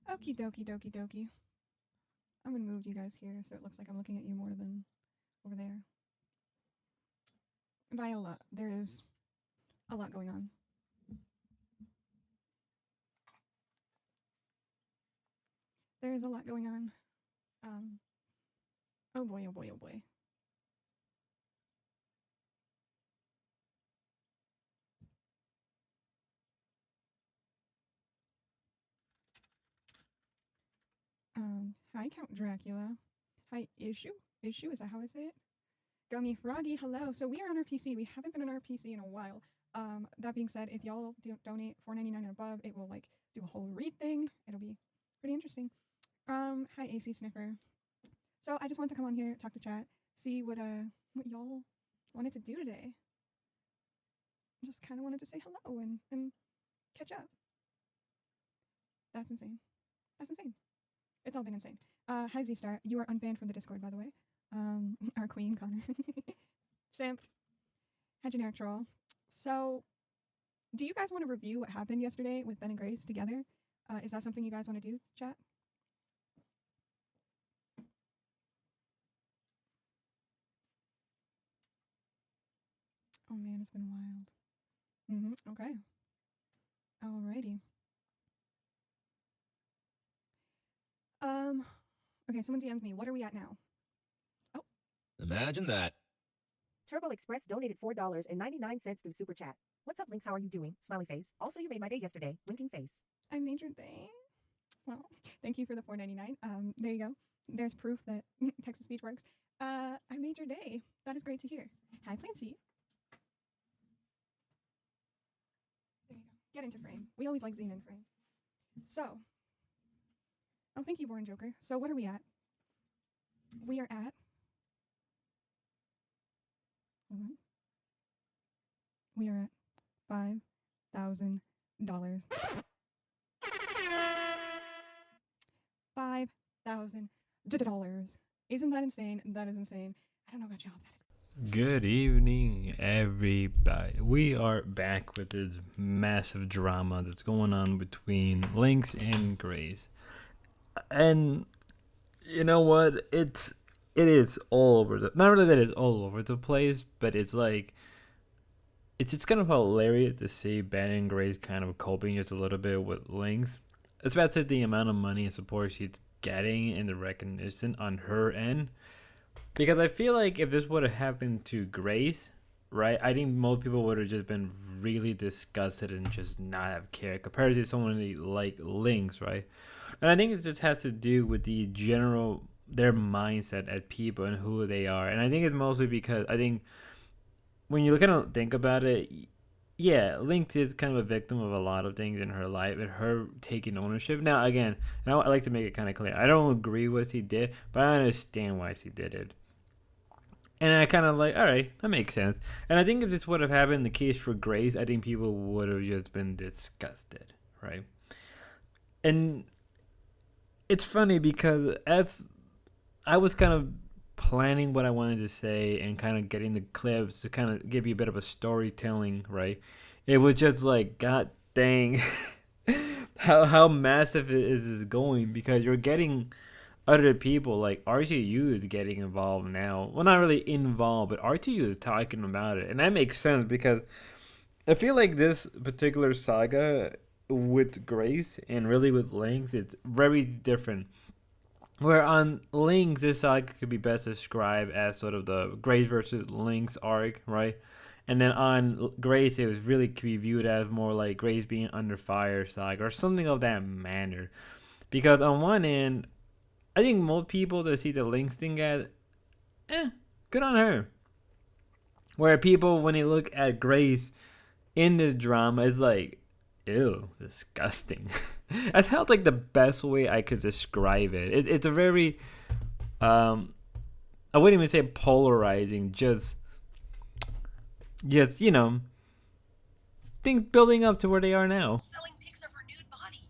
Okie dokie dokie dokie. I'm gonna move you guys here so it looks like I'm looking at you more than over there. Viola, there is a lot going on. There is a lot going on. Um, oh boy, oh boy, oh boy. Hi, Count Dracula. Hi, Issue? Issue, is that how I say it? Gummy Froggy, hello. So we are on our PC. We haven't been on our PC in a while. That being said, if y'all donate $4.99 and above, it will like do a whole read thing. It'll be pretty interesting. Hi AC Sniffer. So I just wanted to come on here, talk to chat, see what y'all wanted to do today. Just kind of wanted to say hello and catch up. That's insane. That's insane. It's all been insane. Hi Z Star, you are unbanned from the Discord, by the way. Our queen Connor. Simp. Hi Generic Troll. So, do you guys want to review what happened yesterday with Ben and Grace together? Is that something you guys want to do, chat? Oh man, it's been wild. Okay. Alrighty. Okay, someone DM'd me. What are we at now? Oh. Imagine that. Turbo Express donated $4.99 through Super Chat. What's up, Links? How are you doing? Smiley face. Also, you made my day yesterday. Winking face. I made your day. Well, thank you for the $4.99. There you go. There's proof that text to speech works. I made your day. That is great to hear. Hi, Clancy. There you go. Get into frame. We always like Zine in frame. So, oh, thank you, Born Joker. So, what are we at? We are at. Hold on. We are at $5,000. $5,000. Isn't that insane? That is insane. I don't know about y'all. That is. Good evening, everybody. We are back with this massive drama that's going on between Linx and Grace. And you know what? It is all over the, not really that it's all over the place, but it's like it's kind of hilarious to see Ben and Grace kind of coping just a little bit with Linx, especially the amount of money and support she's getting and the recognition on her end. Because I feel like if this would have happened to Grace, right, I think most people would have just been really disgusted and just not have cared compared to someone like Linx, right? And I think it just has to do with the general, their mindset at people and who they are. And I think it's mostly because I think when you kind of think about it, yeah, Linx is kind of a victim of a lot of things in her life and her taking ownership. Now, again, and I like to make it kind of clear, I don't agree with what she did, but I understand why she did it. And I kind of like, all right, that makes sense. And I think if this would have happened in the case for Grace, I think people would have just been disgusted, right? And it's funny because as I was kind of planning what I wanted to say and kind of getting the clips to kind of give you a bit of a storytelling, right? It was just like, God dang, how massive is this going? Because you're getting other people like RTU is getting involved now. Well, not really involved, but RTU is talking about it, and that makes sense because I feel like this particular saga with Grace and really with Linx, it's very different. Where on Linx, this saga could be best described as sort of the Grace versus Linx arc, right? And then on Grace, it was really could be viewed as more like Grace being under fire saga or something of that manner. Because on one end, I think most people that see the Linx thing as, good on her. Where people, when they look at Grace in this drama, is like, ew, disgusting. That's how like the best way I could describe it. It's a very, I wouldn't even say polarizing, just you know, things building up to where they are now. Selling pics of her nude body.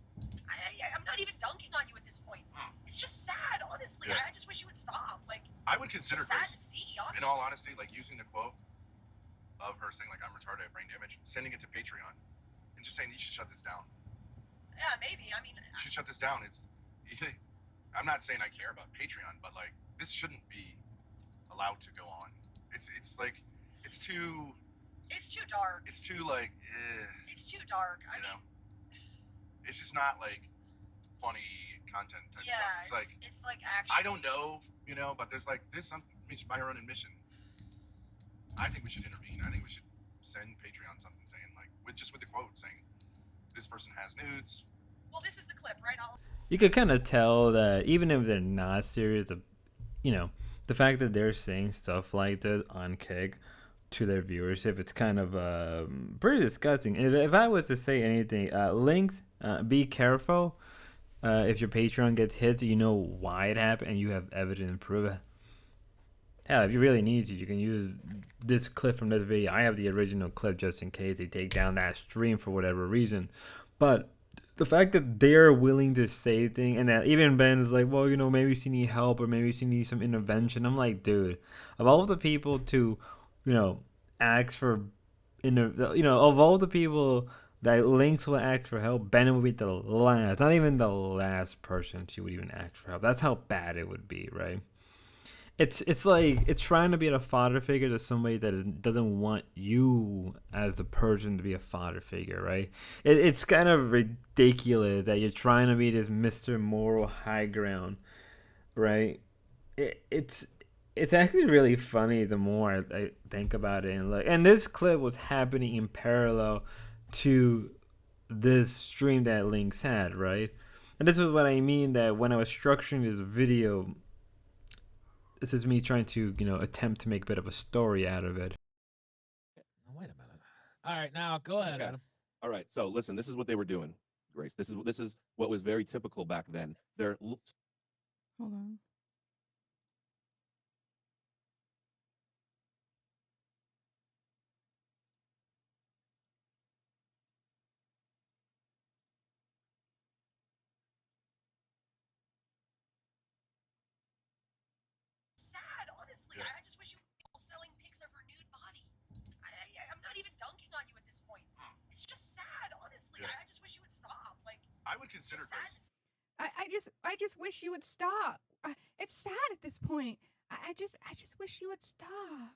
I'm not even dunking on you at this point. It's just sad, honestly. Yeah. I just wish you would stop. Like, I would consider it's sad Grace, to see, honestly. in all honesty, like using the quote of her saying like I'm retarded at brain damage, sending it to Patreon, and just saying you should shut this down. Yeah, maybe. I mean, You should shut this down. It's. I'm not saying I care about Patreon, but like this shouldn't be allowed to go on. It's like it's too dark. it's too like It's too dark. I you mean, know. It's just not like funny content type yeah, stuff. it's like actually. I don't know, but there's like this. By her own admission, I think we should intervene. I think we should send Patreon something saying like with the quote saying this person has nudes. Well, this is the clip, right? You could kind of tell that even if they're not serious, the fact that they're saying stuff like this on Kick to their viewership, it's kind of pretty disgusting. If I was to say anything, links, be careful. If your Patreon gets hit, you know why it happened and you have evidence to prove it. Hell, if you really need to, you can use this clip from this video. I have the original clip just in case they take down that stream for whatever reason. But the fact that they're willing to say things, and that even Ben is like, well, maybe she need help or maybe she needs some intervention. I'm like, dude, of all the people to, ask for, of all the people that linx will ask for help, Ben would be the last, not even the last person she would even ask for help. That's how bad it would be, right? It's like it's trying to be a father figure to somebody that doesn't want you as the person to be a father figure, right? It's kind of ridiculous that you're trying to be this Mr. Moral high ground, right? It's actually really funny the more I think about it, and this clip was happening in parallel to this stream that linx had, right? And this is what I mean, that when I was structuring this video, this is me trying to, attempt to make a bit of a story out of it. Wait a minute. All right, now go ahead, Okay. Adam. All right, so listen, this is what they were doing, Grace. This is what was very typical back then. They're Hold on. Sad, honestly. Yeah. I just wish you were people selling pics of her nude body. I'm not even dunking on you at this point. It's just sad, honestly. Yeah. I just wish you would stop. Like, I would it's consider just sad Grace. I just wish you would stop. It's sad at this point. I just wish you would stop.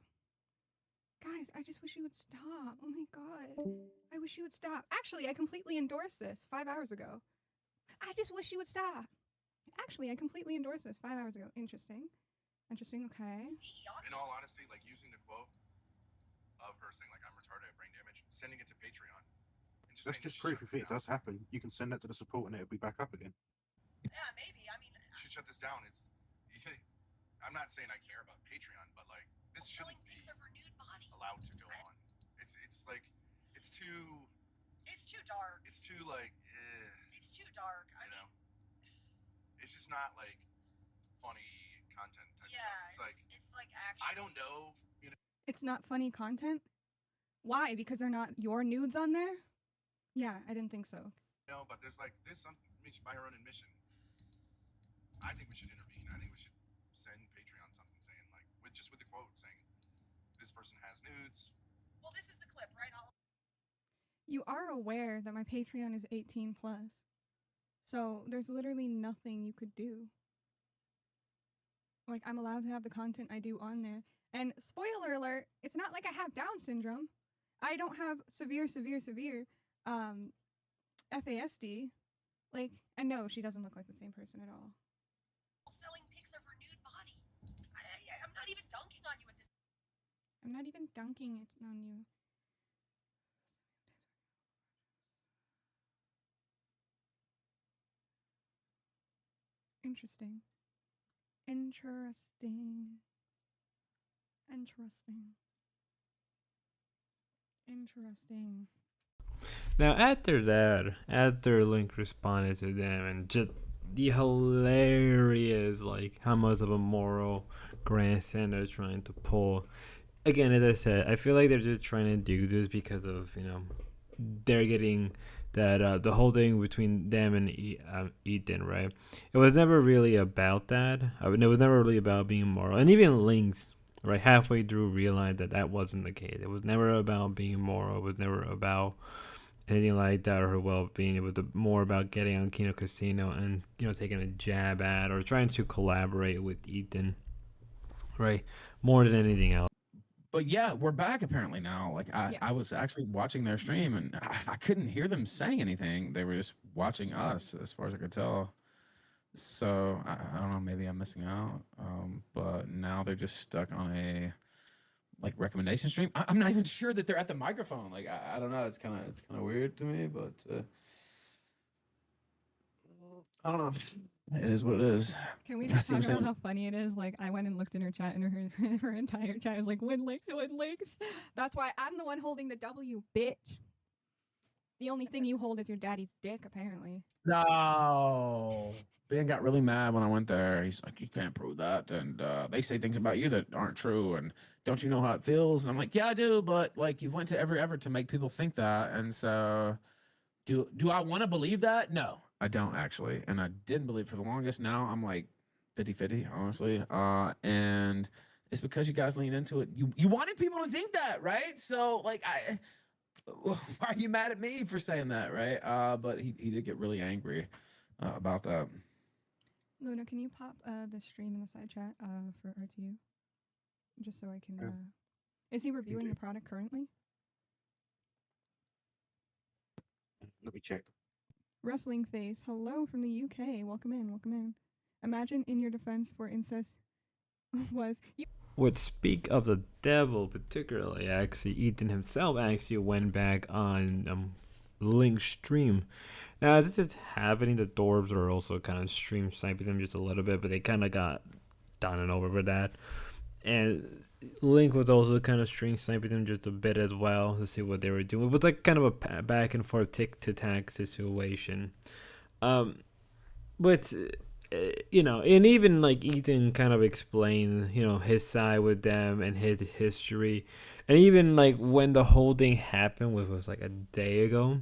Guys, I just wish you would stop. Oh my god. I wish you would stop. Actually, I completely endorsed this 5 hours ago. I just wish you would stop. Actually, I completely endorsed this 5 hours ago. Interesting. Okay. see, honestly. In all honesty, like using the quote of her saying like I'm retarded, I have brain damage, sending it to Patreon. And That's saying just she should proof shut if this it down. does happen. You can send that to the support and it'll be back up again. Yeah, maybe. I mean, You should shut this down. It's. I'm not saying I care about Patreon, but like this selling shouldn't be pics of her nude body. allowed to go on. It's like it's too dark. it's too like It's too dark. I you mean, know. It's just not like funny content type yeah, stuff. it's like actually. I don't know. It's not funny content? Why? Because they're not your nudes on there? Yeah, I didn't think so. No, but there's like this. By her own admission, I think we should intervene. I think we should send Patreon something saying like with the quote saying this person has nudes. Well, this is the clip, right? You are aware that my Patreon is 18 plus. So there's literally nothing you could do. Like, I'm allowed to have the content I do on there. And spoiler alert, it's not like I have Down syndrome. I don't have severe FASD. Like, and no, she doesn't look like the same person at all. Selling pics of her nude body. I'm not even dunking on you at this. I'm not even dunking it on you. Interesting. Now after Link responded to them and just the hilarious how much of a moral grandstand they're trying to pull. Again, as I said, I feel like they're just trying to do this because of they're getting that the whole thing between them and Ethan, right? It was never really about that. It was never really about being moral, and even linx, right, halfway through realized that wasn't the case. It was never about being moral. It was never about anything like that, or her well-being. It was more about getting on Kino Casino and taking a jab at or trying to collaborate with Ethan, right? More than anything else. But yeah, we're back apparently now. Like I was actually watching their stream and I couldn't hear them saying anything. They were just watching us, as far as I could tell. So I don't know, maybe I'm missing out. But now they're just stuck on a like recommendation stream. I'm not even sure that they're at the microphone. Like I don't know. It's kind of weird to me, but I don't know. It is what it is. Can we I just see what talk I'm about saying. how funny it is? Like, I went and looked in her chat, and her entire chat was like, win links, win links. That's why I'm the one holding the W, bitch. The only thing you hold is your daddy's dick, apparently. No. Ben got really mad when I went there. He's like, you can't prove that. And they say things about you that aren't true. And don't you know how it feels? And I'm like, yeah, I do. But like, you went to every effort to make people think that. And so do I want to believe that? No, I don't actually. And I didn't believe for the longest. Now I'm like 50-50, honestly. And it's because you guys lean into it. You wanted people to think that, right? So like, why are you mad at me for saying that, right? But he did get really angry about that. Luna, can you pop the stream in the side chat for RTU? Just so I can... Is he reviewing the product currently? Let me check. Wrestling Face, hello from the UK. Welcome in, welcome in. Imagine in your defense for incest was... Would speak of the devil, particularly, actually, Ethan himself actually went back on Link's stream. Now, this is happening. The Thorps are also kind of stream sniping them just a little bit, but they kind of got done and over with that. And Link was also kind of stream sniping them just a bit as well to see what they were doing. It was like kind of a back and forth tick-to-tack situation. But... and even like Ethan kind of explained, his side with them and his history. And even like when the whole thing happened, which was like a day ago,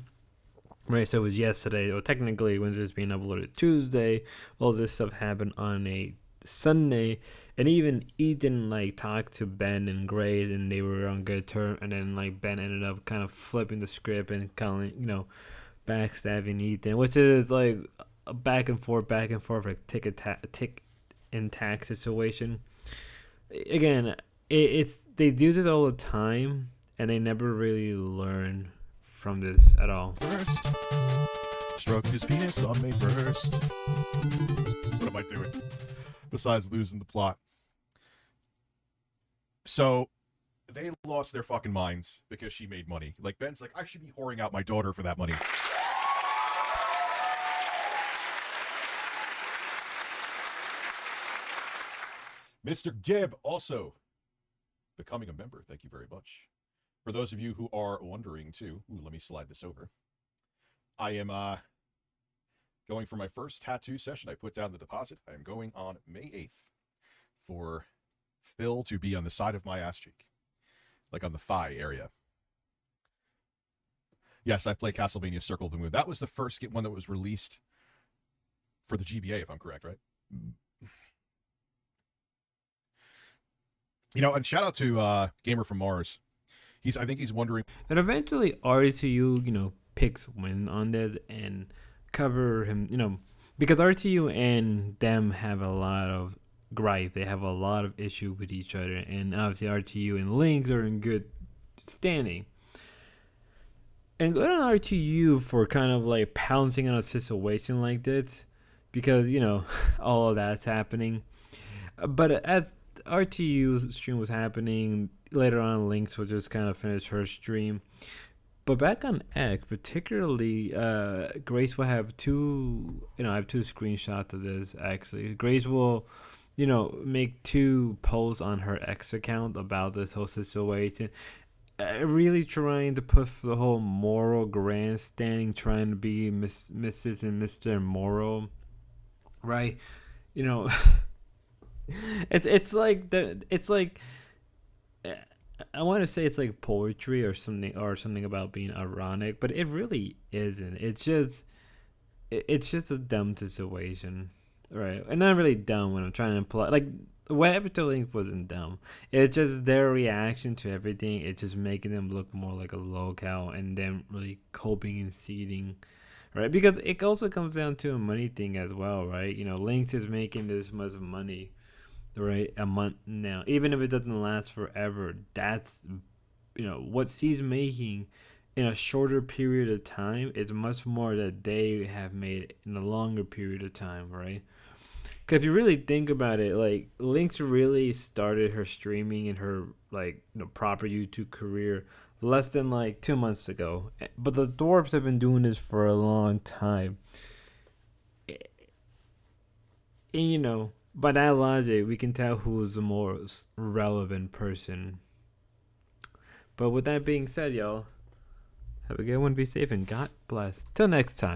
right? So it was yesterday, or technically when this is being uploaded Tuesday, all this stuff happened on a Sunday. And even Ethan like talked to Ben and Grace and they were on good terms. And then like Ben ended up kind of flipping the script and kind of, backstabbing Ethan, which is like a back and forth, like tick and tack situation. Again, it's they do this all the time, and they never really learn from this at all. First, stroke his penis on May 1st. What am I doing? Besides losing the plot. So, they lost their fucking minds because she made money. Like, Ben's like, I should be whoring out my daughter for that money. Mr. Gibb also becoming a member. Thank you very much. For those of you who are wondering too, let me slide this over. I am going for my first tattoo session. I put down the deposit. I am going on May 8th for Phil to be on the side of my ass cheek, like on the thigh area. Yes, I play Castlevania Circle of the Moon. That was the first one that was released for the GBA, if I'm correct, right? And shout out to Gamer from Mars. I think he's wondering. And eventually RTU, picks win on this and cover him, because RTU and them have a lot of gripe. They have a lot of issue with each other. And obviously RTU and Links are in good standing. And good on RTU for kind of like pouncing on a situation like this, because, all of that's happening. But as RTU's stream was happening, later on Links will just kind of finish her stream. But back on X, particularly, Grace will have I have two screenshots of this actually. Grace will, make two posts on her X account about this whole situation. Really trying to put the whole moral grandstanding, trying to be Mrs. and Mr. Moral, right? It's like I want to say it's like poetry or something about being ironic, but it really isn't. It's just a dumb situation, right? And not really dumb when I'm trying to imply. Like what happened to Link wasn't dumb. It's just their reaction to everything. It's just making them look more like a locale and them really coping and seeding, right? Because it also comes down to a money thing as well, right? You know, Lynx is making this much money, right, a month now. Even if it doesn't last forever, that's, you know, what she's making in a shorter period of time is much more that they have made in a longer period of time, right? Because if you really think about it, like, Lynx really started her streaming and her, like, you know, proper YouTube career less than like 2 months ago. But the Thorps have been doing this for a long time. And, you know, by that logic, we can tell who's the most relevant person. But with that being said, y'all, have a good one, be safe, and God bless. Till next time.